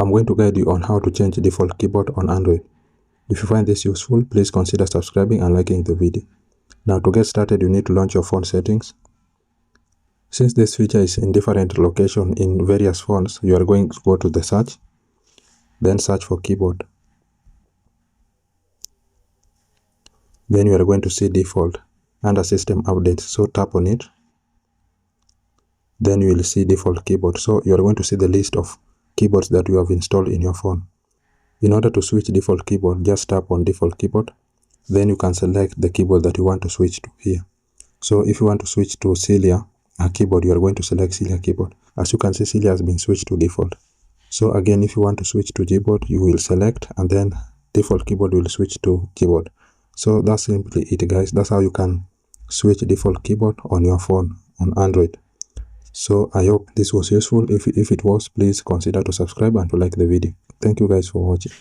I'm going to guide you on how to change default keyboard on Android. If you find this useful, please consider subscribing and liking the video. Now to get started, you need to launch your phone settings. Since this feature is in different location in various phones, you are going to go to the search, then search for keyboard. Then you are going to see default under system updates, so tap on it. Then you will see default keyboard, so you are going to see the list of keyboards that you have installed in your phone. In order to switch default keyboard, just tap on default keyboard. Then you can select the keyboard that you want to switch to here. So if you want to switch to Celia keyboard, you are going to select Celia keyboard. As you can see, Celia has been switched to default. So again, if you want to switch to Gboard, you will select, and then default keyboard will switch to Gboard. So that's simply it, guys. That's how you can switch default keyboard on your phone on Android. So I hope this was useful. If it was, please consider to subscribe and to like the video. Thank you guys for watching.